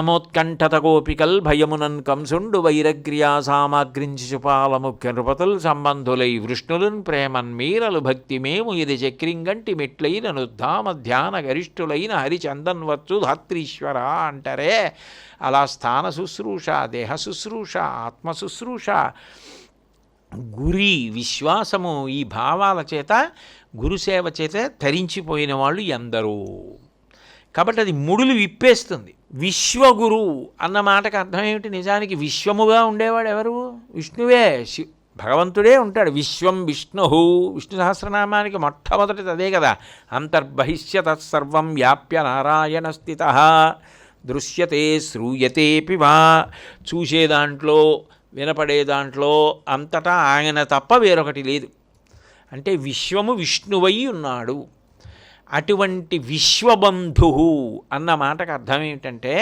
ఘనమోత్కంఠత గోపికల్ భయమునన్ కంసుండు వైరగ్ర్యా సామాగ్రించి చుపాలముఖ్య నృపతుల్ సంబంధులై వృష్ణులున్ ప్రేమన్ మీరలు భక్తి మేము ఇది చక్రింగంటి మెట్లైన నుద్ధామ ధ్యాన గరిష్ఠులైన హరిచందన్వచ్చు ధాత్రీశ్వర అంటారే. అలా స్థాన శుశ్రూష, దేహ శుశ్రూష, ఆత్మ శుశ్రూష, గురి విశ్వాసము, ఈ భావాల చేత గురుసేవ చేత తరించిపోయిన వాళ్ళు ఎందరో. కాబట్టి అది ముడులు విప్పేస్తుంది. విశ్వగురు అన్న మాటకు అర్థం ఏమిటి? నిజానికి విశ్వముగా ఉండేవాడు ఎవరు? విష్ణువే, భగవంతుడే ఉంటాడు. విశ్వం విష్ణు, విష్ణు సహస్రనామానికి మొట్టమొదటిది అదే కదా. అంతర్బహిష్య తత్సర్వం వ్యాప్య నారాయణ స్థిత దృశ్యతే శ్రూయతేపి వా. చూసే దాంట్లో, వినపడే దాంట్లో అంతటా ఆయన తప్ప వేరొకటి లేదు. అంటే విశ్వము విష్ణువై ఉన్నాడు. అటువంటి విశ్వబంధు అన్న మాటకు అర్థం ఏమిటంటే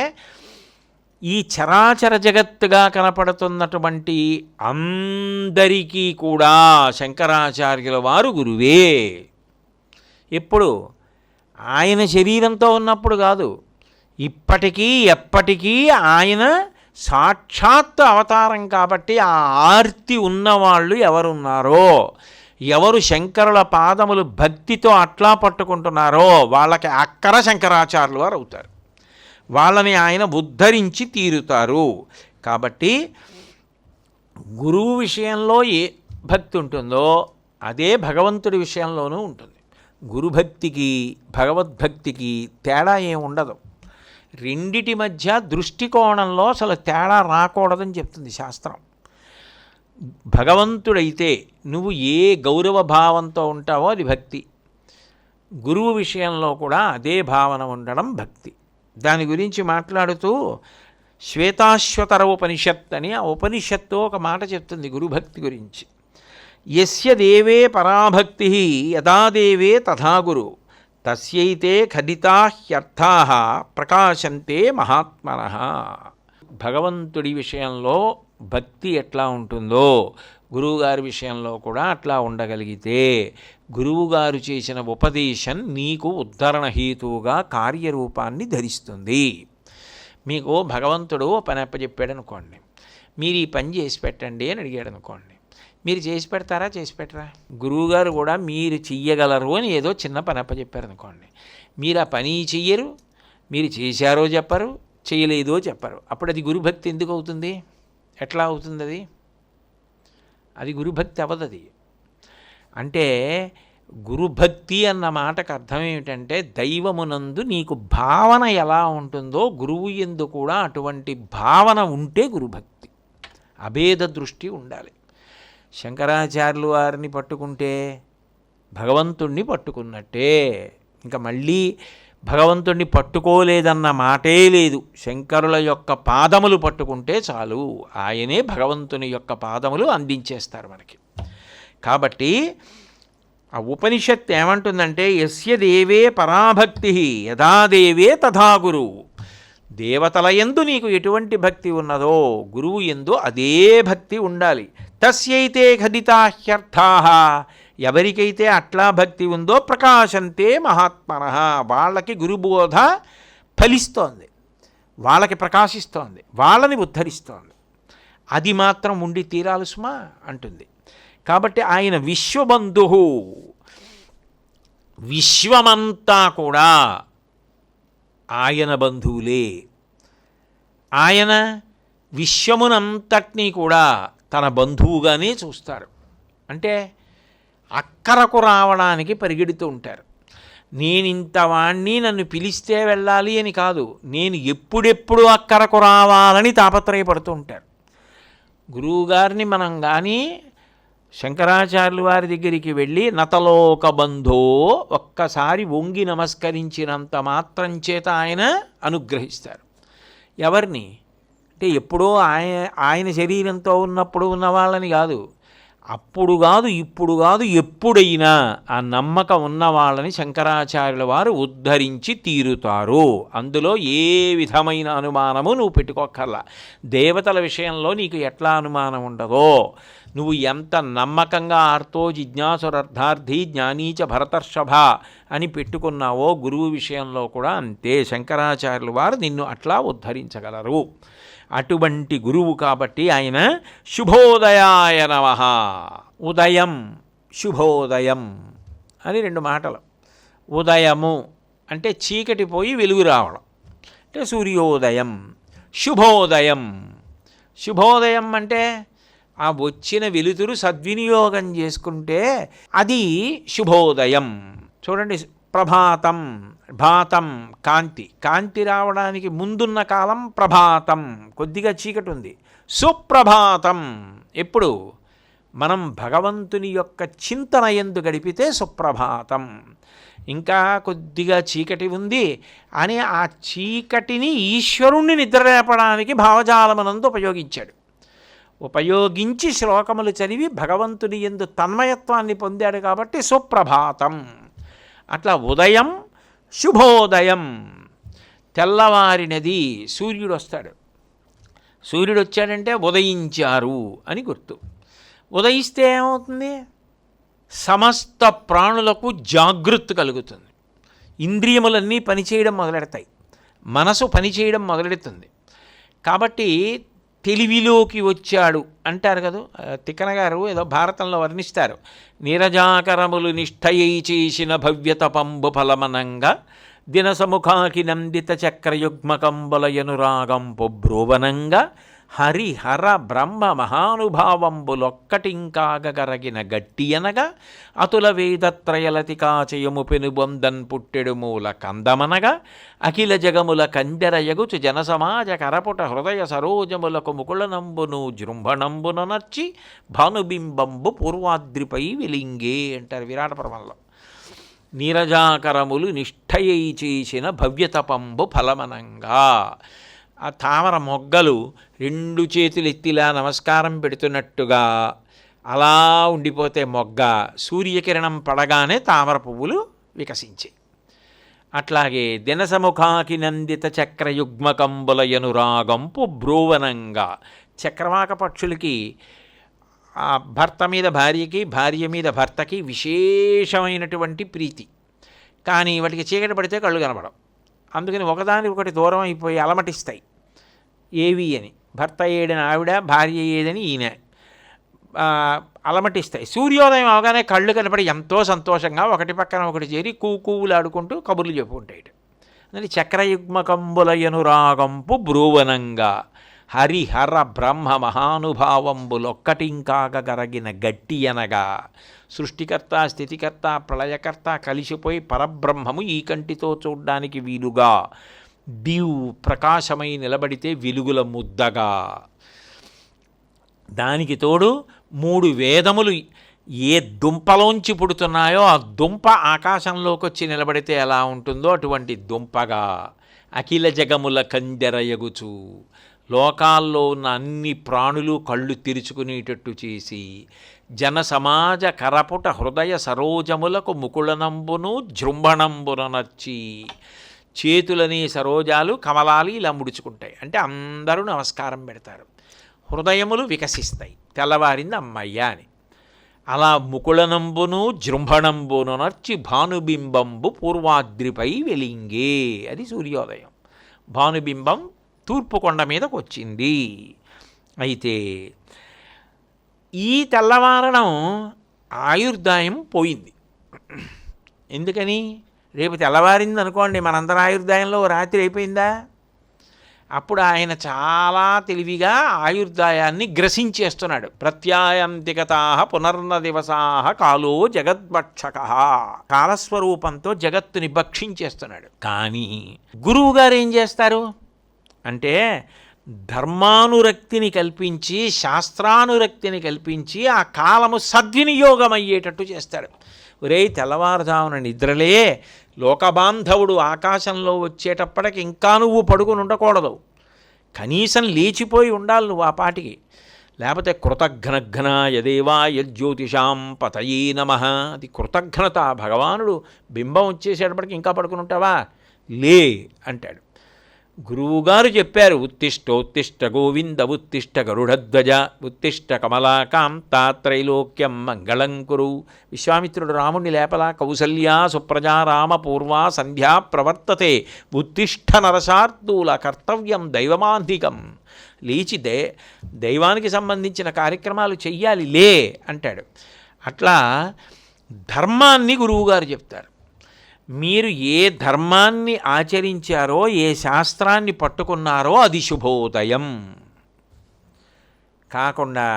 ఈ చరాచర జగత్తుగా కనపడుతున్నటువంటి అందరికీ కూడా శంకరాచార్యుల వారు గురువే. ఎప్పుడు? ఆయన శరీరంతో ఉన్నప్పుడు కాదు, ఇప్పటికీ ఎప్పటికీ ఆయన సాక్షాత్ అవతారం. కాబట్టి ఆ ఆర్తి ఉన్నవాళ్ళు ఎవరున్నారో, ఎవరు శంకరుల పాదములు భక్తితో అట్లా పట్టుకుంటున్నారో వాళ్ళకి అక్కర శంకరాచార్యులు వారు అవుతారు. వాళ్ళని ఆయన ఉద్ధరించి తీరుతారు. కాబట్టి గురువు విషయంలో ఏ భక్తి ఉంటుందో అదే భగవంతుడి విషయంలోనూ ఉంటుంది. గురుభక్తికి భగవద్భక్తికి తేడా ఏం ఉండదు. రెండిటి మధ్య దృష్టికోణంలో అసలు తేడా రాకూడదని చెప్తుంది శాస్త్రం. భగవంతుడైతే నువ్వు ఏ గౌరవ భావంతో ఉంటావో అది భక్తి. గురువు విషయంలో కూడా అదే భావన ఉండడం భక్తి. దాని గురించి మాట్లాడుతూ శ్వేతాశ్వతర ఉపనిషత్ అని ఆ ఉపనిషత్తు ఒక మాట చెప్తుంది గురుభక్తి గురించి. యస్య దేవే పరాభక్తి యదా దేవే తథా గురు తస్యైతే ఖడితా హ్యర్థా ప్రకాశంతే మహాత్మనః. భగవంతుడి విషయంలో భక్తి ఎట్లా ఉంటుందో గురువుగారి విషయంలో కూడా అట్లా ఉండగలిగితే గురువుగారు చేసిన ఉపదేశం నీకు ఉద్ధరణ హేతువుగా కార్యరూపాన్ని ధరిస్తుంది. మీకు భగవంతుడు పని అప్పచెప్పాడు అనుకోండి, మీరు ఈ పని చేసి పెట్టండి అని అడిగాడు అనుకోండి, మీరు చేసి పెడతారా? చేసి పెట్టరా? గురువుగారు కూడా మీరు చెయ్యగలరు అని ఏదో చిన్న పని అప్పచెప్పారు అనుకోండి, మీరు ఆ పని చెయ్యరు, మీరు చేశారో చెప్పరు, చేయలేదో చెప్పరు. అప్పుడు అది గురుభక్తి ఎందుకు అవుతుంది? ఎట్లా అవుతుంది అది? అది గురుభక్తి అవ్వదు. అంటే గురుభక్తి అన్న మాటకు అర్థం ఏమిటంటే దైవమునందు నీకు భావన ఎలా ఉంటుందో గురువు యందు కూడా అటువంటి భావన ఉంటే గురుభక్తి. అభేద దృష్టి ఉండాలి. శంకరాచార్యులు వారిని పట్టుకుంటే భగవంతుణ్ణి పట్టుకున్నట్టే. ఇంకా మళ్ళీ భగవంతుణ్ణి పట్టుకోలేదన్న మాటే లేదు. శంకరుల యొక్క పాదములు పట్టుకుంటే చాలు, ఆయనే భగవంతుని యొక్క పాదములు అందించేస్తారు మనకి. కాబట్టి ఆ ఉపనిషత్ ఏమంటుందంటే యస్య దేవే పరాభక్తి యదా దేవే తథా గురు. దేవతల యందు నీకు ఎటువంటి భక్తి ఉన్నదో గురువు యందు అదే భక్తి ఉండాలి. తస్యైతే ఖడితా హ్యర్థాః. ఎవరికైతే అట్లా భక్తి ఉందో ప్రకాశంతే మహాత్మనః. వాళ్ళకి గురుబోధ ఫలిస్తోంది, వాళ్ళకి ప్రకాశిస్తోంది, వాళ్ళని ఉద్ధరిస్తోంది. అది మాత్రం ఉండి తీరాలి సుమా అంటుంది. కాబట్టి ఆయన విశ్వబంధు. విశ్వమంతా కూడా ఆయన బంధువులే. ఆయన విశ్వమునంతటినీ కూడా తన బంధువుగానే చూస్తారు. అంటే అక్కరకు రావడానికి పరిగెడుతూ ఉంటారు. నేనింతవాణ్ణి, నన్ను పిలిస్తే వెళ్ళాలి అని కాదు, నేను ఎప్పుడెప్పుడు అక్కరకు రావాలని తాపత్రయపడుతూ ఉంటారు. గురువుగారిని మనం కానీ శంకరాచార్యుల వారి దగ్గరికి వెళ్ళి నతలోక బంధో ఒక్కసారి వంగి నమస్కరించినంత మాత్రం చేత ఆయన అనుగ్రహిస్తారు. ఎవరిని అంటే ఎప్పుడో ఆయన శరీరంతో ఉన్నప్పుడు ఉన్న వాళ్ళని కాదు, అప్పుడు కాదు, ఇప్పుడు కాదు, ఎప్పుడైనా ఆ నమ్మకం ఉన్న వాళ్ళని శంకరాచార్యుల వారు ఉద్ధరించి తీరుతారు. అందులో ఏ విధమైన అనుమానము నువ్వు పెట్టుకోక్కర్లా. దేవతల విషయంలో నీకు ఎట్లా అనుమానం ఉండదో, నువ్వు ఎంత నమ్మకంగా ఆర్తో జిజ్ఞాసురర్థార్థి జ్ఞానీచ భరతర్షభ అని పెట్టుకున్నావో గురువు విషయంలో కూడా అంతే. శంకరాచార్యుల వారు నిన్ను అట్లా ఉద్ధరించగలరు. అటువంటి గురువు కాబట్టి ఆయన శుభోదయాయ నమః. ఉదయం, శుభోదయం అని రెండు మాటలు. ఉదయము అంటే చీకటి పోయి వెలుగు రావడం అంటే సూర్యోదయం. శుభోదయం, శుభోదయం అంటే ఆ వచ్చిన వెలుతురు సద్వినియోగం చేసుకుంటే అది శుభోదయం. చూడండి, ప్రభాతం, భాతం కాంతి, కాంతి రావడానికి ముందున్న కాలం ప్రభాతం, కొద్దిగా చీకటి ఉంది. సుప్రభాతం ఎప్పుడు మనం భగవంతుని యొక్క చింతన యందు గడిపితే సుప్రభాతం. ఇంకా కొద్దిగా చీకటి ఉంది అని ఆ చీకటిని ఈశ్వరుణ్ణి నిద్రలేపడానికి భావజాలమునందు ఉపయోగించాడు. ఉపయోగించి శ్లోకములు చదివి భగవంతుని యందు తన్మయత్వాన్ని పొందాడు కాబట్టి సుప్రభాతం. అట్లా ఉదయం, శుభోదయం. తెల్లవారినది, సూర్యుడు వస్తాడు. సూర్యుడు వచ్చాడంటే ఉదయించారు అని గుర్తు. ఉదయిస్తే ఏమవుతుంది? సమస్త ప్రాణులకు జాగృతి కలుగుతుంది. ఇంద్రియములన్నీ పనిచేయడం మొదలెడతాయి, మనసు పనిచేయడం మొదలెడుతుంది. కాబట్టి తెలివిలోకి వచ్చాడు అంటారు కదా. తిక్కన గారు ఏదో భారతంలో వర్ణిస్తారు. నీరజాకరములు నిష్ఠయై చేసిన భవ్యతపంబు ఫలమనంగా దినసముఖాకి నందిత చక్రయుగ్మకంబులయనురాగంపు బ్రోవనంగా హరిహర బ్రహ్మ మహానుభావంబులొక్కటింకాగరగిన గట్టి అనగా అతుల వేదత్రయలతికాచయము పెనుబొందన్ పుట్టెడు మూల కందమనగా అఖిల జగముల కందెరయగుచు జనసమాజ కరపుట హృదయ సరోజములకు ముకుళనంబును జృంభణంబున నర్చి భానుబింబంబు పూర్వాద్రిపై వెలింగే అంటారు విరాట పర్వంలో. నీరజాకరములు నిష్ఠయై చేసిన భవ్యతపంబు ఫలమనంగా, ఆ తామర మొగ్గలు రెండు చేతులు ఎత్తిలా నమస్కారం పెడుతున్నట్టుగా అలా ఉండిపోతే మొగ్గ సూర్యకిరణం పడగానే తామర పువ్వులు వికసించాయి. అట్లాగే దినసముఖాకి నందిత చక్రయుగ్మకంబులయనురాగంపు బ్రోవనంగా, చక్రవాక పక్షులకి ఆ భర్త మీద భార్యకి, భార్య మీద భర్తకి విశేషమైనటువంటి ప్రీతి. కానీ వాటికి చీకటి పడితే కళ్ళు కనపడవు. అందుకని ఒకదానికి ఒకటి దూరం అయిపోయి అలమటిస్తాయి. ఏవి అని భర్త ఏడని ఆవిడ, భార్య ఏదని ఈయన అలమటిస్తాయి. సూర్యోదయం అవగానే కళ్ళు కనపడి ఎంతో సంతోషంగా ఒకటి పక్కన ఒకటి చేరి కూకువులు ఆడుకుంటూ కబుర్లు చెప్పుకుంటాయి. అందుకని చక్రయుగ్మకంబులయనురాగంపు బ్రోవనంగా హరిహర బ్రహ్మ మహానుభావంబులొక్కటింకాగరగిన గట్టి అనగా, సృష్టికర్త, స్థితికర్త, ప్రళయకర్త కలిసిపోయి పరబ్రహ్మము ఈ కంటితో చూడ్డానికి వీలుగా దివ్ ప్రకాశమై నిలబడితే వెలుగుల ముద్దగా, దానికి తోడు 3 వేదములు ఏ దుంపలోంచి పుడుతున్నాయో ఆ దుంప ఆకాశంలోకి వచ్చి నిలబడితే ఎలా ఉంటుందో అటువంటి దుంపగా, అఖిల జగముల కందెరయగుచు లోకాల్లో ఉన్న అన్ని ప్రాణులు కళ్ళు తెరుచుకునేటట్టు చేసి, జన సమాజ కరపుట హృదయ సరోజములకు ముకుళనంబును జృంభణంబున నచ్చి, చేతులని సరోజాలు కమలాలు ఇలా ముడుచుకుంటాయి. అంటే అందరూ నమస్కారం పెడతారు, హృదయములు వికసిస్తాయి, తెల్లవారింది అమ్మయ్య అని. అలా ముకుళనంబును జృంభణంబును నర్చి భానుబింబంబు పూర్వాద్రిపై వెలింగే. అది సూర్యోదయం. భానుబింబం తూర్పు కొండ మీదకు వచ్చింది. అయితే ఈ తెల్లవారడం ఆయుర్దాయం పోయింది. ఎందుకని? రేపు తెల్లవారింది అనుకోండి, మనందరం ఆయుర్దాయంలో రాత్రి అయిపోయిందా? అప్పుడు ఆయన చాలా తెలివిగా ఆయుర్దాయాన్ని గ్రసించేస్తున్నాడు. ప్రత్యాయంతికతాః పునర్న దివసాః కాలో జగద్భక్షక, కాలస్వరూపంతో జగత్తుని భక్షించేస్తున్నాడు. కానీ గురువుగారు ఏం చేస్తారు అంటే ధర్మానురక్తిని కల్పించి, శాస్త్రానురక్తిని కల్పించి ఆ కాలము సద్వినియోగం అయ్యేటట్టు చేస్తాడు. ఒరే, తెల్లవారుజామున నిద్రలే, లోకబాంధవుడు ఆకాశంలో వచ్చేటప్పటికి ఇంకా నువ్వు పడుకుని ఉండకూడదు, కనీసం లేచిపోయి ఉండాలి నువ్వు ఆ పాటికి. లేకపోతే కృతఘ్నఘ్నాయ దేవాయ జ్యోతిషాం పతయే నమః. అది కృతఘ్నత. భగవానుడు బింబం వచ్చేసేటప్పటికి ఇంకా పడుకుని ఉంటావా, లే అంటాడు. గురువుగారు చెప్పారు, ఉత్తిష్టోత్తిష్ట గోవింద ఉత్తిష్ట గరుడధ్వజ ఉత్తిష్ట కమలాకాంత త్రైలోక్యం మంగళం కురు. విశ్వామిత్రుడు రాముణ్ణి లేపలా, కౌసల్యా సుప్రజా రామ పూర్వా సంధ్యా ప్రవర్తతే ఉత్తిష్ట నరశార్దూల కర్తవ్యం దైవమాంధికం. లేచి దైవానికి సంబంధించిన కార్యక్రమాలు చెయ్యాలి, లే అంటాడు. అట్లా ధర్మాన్ని గురువుగారు చెప్తారు. మీరు ఏ ధర్మాన్ని ఆచరించారో, ఏ శాస్త్రాన్ని పట్టుకున్నారో అది శుభోదయం. కాకుండా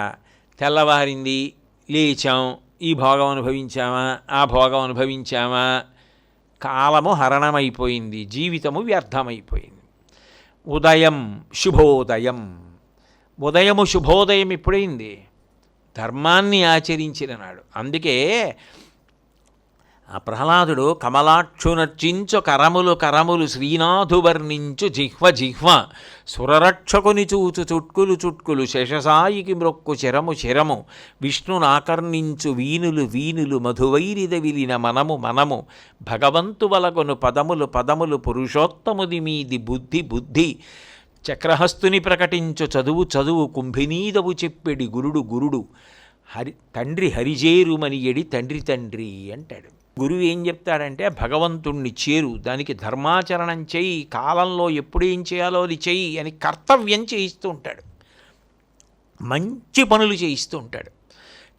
తెల్లవారింది, లేచాం, ఈ భోగం అనుభవించామా, ఆ భోగం అనుభవించామా, కాలము హరణమైపోయింది, జీవితము వ్యర్థమైపోయింది. ఉదయం శుభోదయం. ఉదయము శుభోదయం ఎప్పుడైంది? ధర్మాన్ని ఆచరించిన నాడు. అందుకే ఆ ప్రహ్లాదుడు కమలాక్షునర్చించు కరములు కరములు శ్రీనాథు వర్ణించు జిహ్వ జిహ్వ సురరక్షకుని చూచు చుట్కులు చుట్కులు శేషసాయికి మ్రొక్కు శరము శరము విష్ణునాకర్ణించు వీనులు వీనులు మధువైరిద విలిన మనము మనము భగవంతు వలగొను పదములు పదములు పురుషోత్తముది మీది బుద్ధి బుద్ధి చక్రహస్తుని ప్రకటించు చదువు చదువు కుంభినీదవు చెప్పెడి గురుడు గురుడు తండ్రి హరిజేరుమని ఎడి తండ్రి తండ్రి అంటాడు. గురువు ఏం చెప్తాడంటే, భగవంతుణ్ణి చేరు, దానికి ధర్మాచరణం చెయ్యి, కాలంలో ఎప్పుడు ఏం చేయాలో అది చెయ్యి అని కర్తవ్యం చేయిస్తూ ఉంటాడు. మంచి పనులు చేయిస్తూ ఉంటాడు.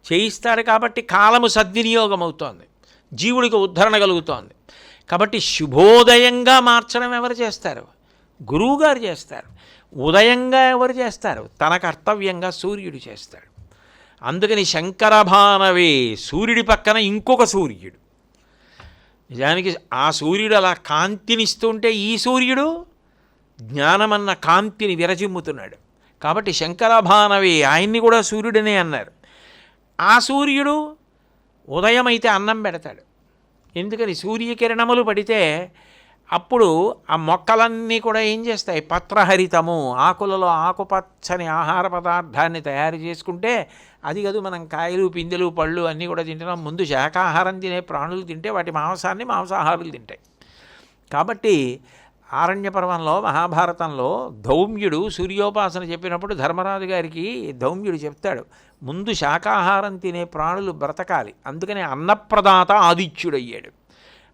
చేయిస్తాడు కాబట్టి కాలము సద్వినియోగం అవుతోంది, జీవుడికి ఉద్ధరణ కలుగుతోంది. కాబట్టి శుభోదయంగా మార్చడం ఎవరు చేస్తారు? గురువుగారు చేస్తారు. ఉదయంగా ఎవరు చేస్తారు? తన కర్తవ్యంగా సూర్యుడు చేస్తాడు. అందుకని శంకరభానవే, సూర్యుడి పక్కన ఇంకొక సూర్యుడు. నిజానికి ఆ సూర్యుడు అలా కాంతినిస్తుంటే ఈ సూర్యుడు జ్ఞానమన్న కాంతిని విరజిమ్ముతున్నాడు. కాబట్టి శంకరభానవే, ఆయన్ని కూడా సూర్యుడనే అన్నారు. ఆ సూర్యుడు ఉదయం అయితే అన్నం పెడతాడు. ఎందుకని? సూర్యకిరణములు పడితే అప్పుడు ఆ మొక్కలన్నీ కూడా ఏం చేస్తాయి? పత్రహరితము, ఆకులలో ఆకుపచ్చని ఆహార పదార్థాన్ని తయారు చేసుకుంటే, అది కాదు మనం కాయలు పిందెలు పళ్ళు అన్నీ కూడా తింటున్నాం. ముందు శాకాహారం తినే ప్రాణులు తింటే వాటి మాంసాన్ని మాంసాహారులు తింటాయి. కాబట్టి ఆరణ్య పర్వంలో మహాభారతంలో ధౌమ్యుడు సూర్యోపాసన చెప్పినప్పుడు ధర్మరాజు గారికి ధౌమ్యుడు చెప్తాడు, ముందు శాకాహారం తినే ప్రాణులు బ్రతకాలి, అందుకని అన్నప్రదాత ఆదిత్యుడయ్యాడు.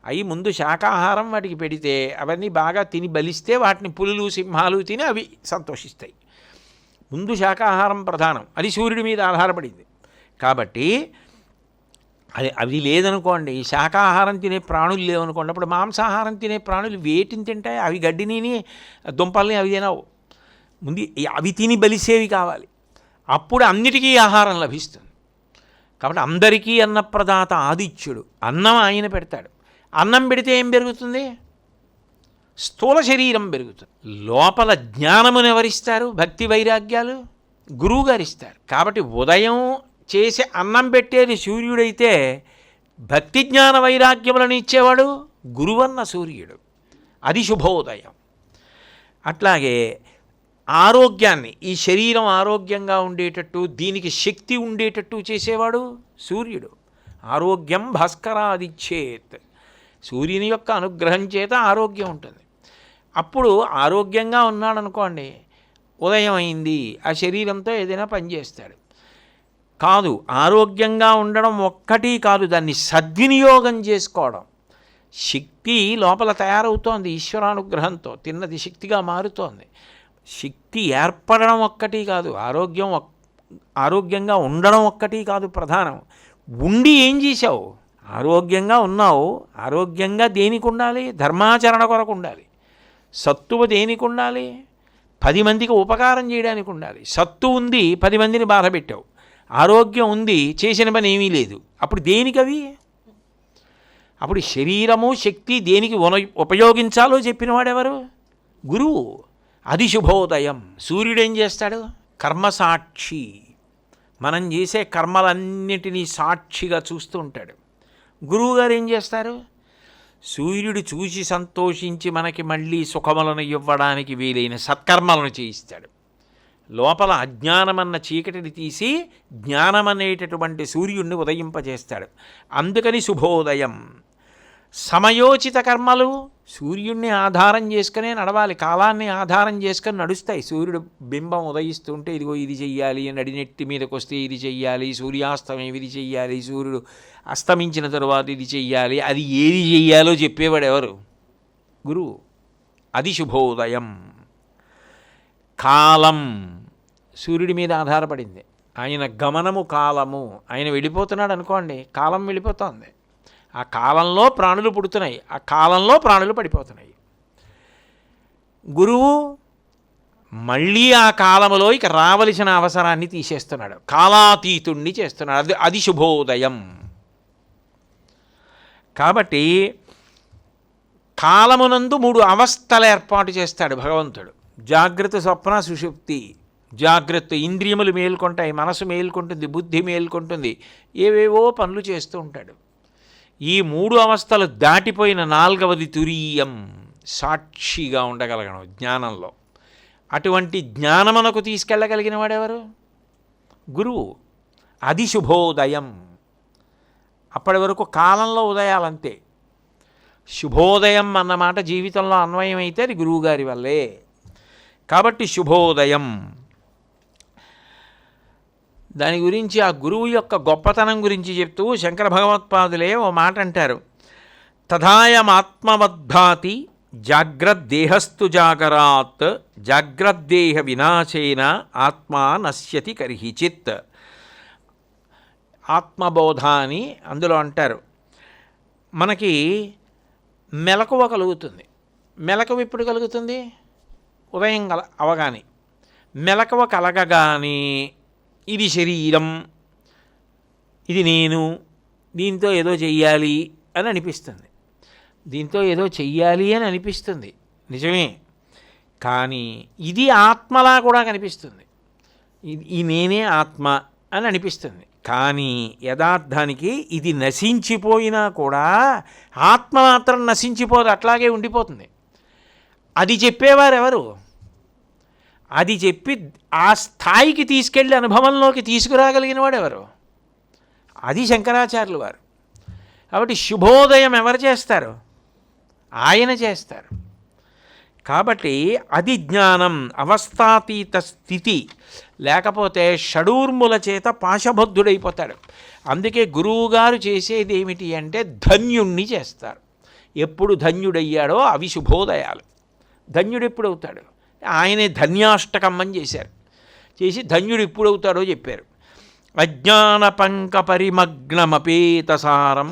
అవి ముందు శాకాహారం వాటికి పెడితే అవన్నీ బాగా తిని బలిస్తే వాటిని పులులు సింహాలు తిని అవి సంతోషిస్తాయి. ముందు శాకాహారం ప్రధానం, అది సూర్యుడి మీద ఆధారపడింది. కాబట్టి అవి లేదనుకోండి, శాకాహారం తినే ప్రాణులు లేవనుకోండి, అప్పుడు మాంసాహారం తినే ప్రాణులు వేటిని తింటాయి? అవి గడ్డిని దుంపల్ని అవి తినవు. ముందు అవి తిని బలిసేవి కావాలి, అప్పుడు అన్నిటికీ ఆహారం లభిస్తుంది. కాబట్టి అందరికీ అన్నప్రదాత ఆదిత్యుడు, అన్నం ఆయన పెడతాడు. అన్నం పెడితే ఏం పెరుగుతుంది? స్థూల శరీరం పెరుగుతుంది. లోపల జ్ఞానమును ఎవరిస్తారు? భక్తి వైరాగ్యాలు గురువుగారు ఇస్తారు. కాబట్టి ఉదయం చేసి అన్నం పెట్టేది సూర్యుడైతే భక్తి జ్ఞాన వైరాగ్యములను ఇచ్చేవాడు గురువన్న సూర్యుడు. అది శుభోదయం. అట్లాగే ఆరోగ్యాన్ని, ఈ శరీరం ఆరోగ్యంగా ఉండేటట్టు, దీనికి శక్తి ఉండేటట్టు చేసేవాడు సూర్యుడు. ఆరోగ్యం భాస్కరాదిచ్చేత్, సూర్యుని యొక్క అనుగ్రహం చేత ఆరోగ్యం ఉంటుంది. అప్పుడు ఆరోగ్యంగా ఉన్నాడనుకోండి, ఉదయం అయింది, ఆ శరీరంతో ఏదైనా పని చేస్తాడు. కాదు, ఆరోగ్యంగా ఉండడం ఒక్కటి కాదు, దాన్ని సద్వినియోగం చేసుకోవడం. శక్తి లోపల తయారవుతోంది ఈశ్వరానుగ్రహంతో, తిన్నది శక్తిగా మారుతోంది. శక్తి ఏర్పడడం ఒక్కటి కాదు, ఆరోగ్యంగా ఉండడం ఒక్కటి కాదు ప్రధానం. ఉండి ఏం చేశావు? ఆరోగ్యంగా ఉన్నావు. ఆరోగ్యంగా దేనికి ఉండాలి? ధర్మాచరణ కొరకు ఉండాలి. సత్తువ దేనికి ఉండాలి? 10 మందికి ఉపకారం చేయడానికి ఉండాలి. సత్తు ఉంది, 10 మందిని బాధ పెట్టావు. ఆరోగ్యం ఉంది, చేసిన పని ఏమీ లేదు. అప్పుడు దేనికవి? అప్పుడు శరీరము శక్తి దేనికి ఉపయోగించాలో చెప్పినవాడెవరు? గురువు. అది శుభోదయం. సూర్యుడు ఏం చేస్తాడు? కర్మసాక్షి, మనం చేసే కర్మలన్నిటినీ సాక్షిగా చూస్తూ ఉంటాడు. గురువుగారు ఏం చేస్తారు? సూర్యుడు చూసి సంతోషించి మనకి మళ్ళీ సుఖములను ఇవ్వడానికి వీలైన సత్కర్మలను చేయిస్తాడు. లోపల అజ్ఞానమన్న చీకటిని తీసి జ్ఞానమనేటటువంటి సూర్యుణ్ణి ఉదయింపజేస్తాడు. అందుకని శుభోదయం. సమయోచిత కర్మలు సూర్యుణ్ణి ఆధారం చేసుకునే నడవాలి, కాలాన్ని ఆధారం చేసుకొని నడుస్తాయి. సూర్యుడు బింబం ఉదయిస్తుంటే ఇదిగో ఇది చెయ్యాలి, నడినెట్టి మీదకి వస్తే ఇది చెయ్యాలి, సూర్యాస్తమయం ఇది చెయ్యాలి, సూర్యుడు అస్తమించిన తరువాత ఇది చెయ్యాలి. అది ఏది చెయ్యాలో చెప్పేవాడు ఎవరు? గురువు. అది శుభోదయం. కాలం సూర్యుడి మీద ఆధారపడింది. ఆయన గమనము కాలము. ఆయన వెళ్ళిపోతున్నాడు అనుకోండి, కాలం వెళ్ళిపోతుంది. ఆ కాలంలో ప్రాణులు పుడుతున్నాయి, ఆ కాలంలో ప్రాణులు పడిపోతున్నాయి. గురువు మళ్ళీ ఆ కాలములో ఇక రావలసిన అవసరాన్ని తీసేస్తున్నాడు, కాలాతీతుణ్ణి చేస్తున్నాడు. అది శుభోదయం. కాబట్టి కాలమునందు 3 అవస్థలు ఏర్పాటు చేస్తాడు భగవంతుడు. జాగ్రత్త, స్వప్న, సుషుప్తి. జాగ్రత్త ఇంద్రియములు మేల్కొంటాయి, మనసు మేల్కొంటుంది, బుద్ధి మేల్కొంటుంది, ఏవేవో పనులు చేస్తూ ఉంటాడు. ఈ 3 అవస్థలు దాటిపోయిన 4వది తురీయం, సాక్షిగా ఉండగలగడం జ్ఞానంలో. అటువంటి జ్ఞానమునకు తీసుకెళ్ళగలిగిన వాడెవరు? గురువు. అది శుభోదయం. అప్పటి వరకు కాలంలో ఉదయాలంతే. శుభోదయం అన్నమాట జీవితంలో అన్వయమైతే అది గురువుగారి వల్లే. కాబట్టి శుభోదయం. దాని గురించి ఆ గురువు యొక్క గొప్పతనం గురించి చెప్తూ శంకర భగవత్పాదులే ఓ మాట అంటారు. తథాయమాత్మవద్భాతి జాగ్రద్దేహస్తు జాగరాత్ జాగ్రద్దేహ వినాశేన ఆత్మా నశ్యతి కర్హిచిత్. ఆత్మబోధ అని అందులో అంటారు. మనకి మెలకువ కలుగుతుంది. మెలకువ ఎప్పుడు కలుగుతుంది? ఉదయం అవగానే. మెలకువ కలగగానే ఇది శరీరం, ఇది నేను, దీంతో ఏదో చెయ్యాలి అని అనిపిస్తుంది. దీంతో ఏదో చెయ్యాలి అని అనిపిస్తుంది, నిజమే. కానీ ఇది ఆత్మలా కూడా కనిపిస్తుంది. ఈ నేనే ఆత్మ అని అనిపిస్తుంది. కానీ యథార్థానికి ఇది నశించిపోయినా కూడా ఆత్మ మాత్రం నశించిపోదు, అట్లాగే ఉండిపోతుంది. అది చెప్పేవారు ఎవరు? అది చెప్పి ఆ స్థాయికి తీసుకెళ్ళి అనుభవంలోకి తీసుకురాగలిగిన వాడు ఎవరు? అది శంకరాచార్యులు వారు. కాబట్టి శుభోదయం ఎవరు చేస్తారు? ఆయన చేస్తారు. కాబట్టి అది జ్ఞానం, అవస్థాతీత స్థితి. లేకపోతే షడూర్ముల చేత పాశబద్ధుడైపోతాడు. అందుకే గురువుగారు చేసేది ఏమిటి అంటే ధన్యుణ్ణి చేస్తారు. ఎప్పుడు ధన్యుడయ్యాడో అవి శుభోదయాలు. ధన్యుడు ఎప్పుడవుతాడు? ఆయనే ధన్యాష్టకం అని చేశారు. చేసి ధన్యుడు ఎప్పుడవుతాడో చెప్పారు. అజ్ఞాన పంక పరిమగ్నమపేతసారం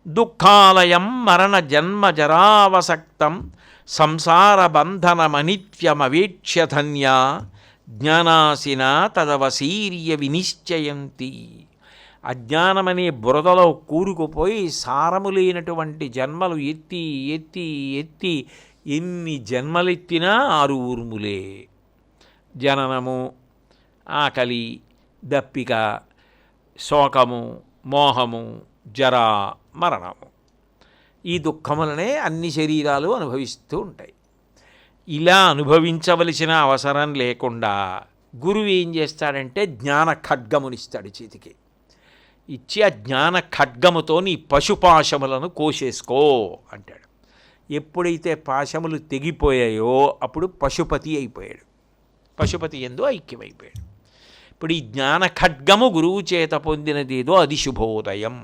దుఃఖాలయం మరణ జన్మ జరావసక్తం సంసార బంధనమనిత్యమవేక్ష్య ధన్యా జ్ఞానాసిన తదవశీర్య వినిశ్చయంతి. అజ్ఞానమనే బురదలో కూరుకుపోయి సారము లేనటువంటి జన్మలు ఎత్తి ఎత్తి ఎత్తి ఎన్ని జన్మలెత్తినా 6 ఊర్ములే. జననము, ఆకలి, దప్పిక, శోకము, మోహము, జర, మరణము. ఈ దుఃఖములనే అన్ని శరీరాలు అనుభవిస్తూ ఉంటాయి. ఇలా అనుభవించవలసిన అవసరం లేకుండా గురువు ఏం చేస్తాడంటే జ్ఞాన ఖడ్గమునిస్తాడు చేతికి. ఇచ్చి ఆ జ్ఞాన ఖడ్గముతో నీ పశుపాశములను కోసేసుకో అంటాడు. ఎప్పుడైతే పాశములు తెగిపోయాయో అప్పుడు పశుపతి అయిపోయాడు. పశుపతి యందు ఐక్యమైపోయాడు. ఇప్పుడు ఈ జ్ఞాన ఖడ్గము గురువు చేత పొందినదేదో అది శుభోదయం.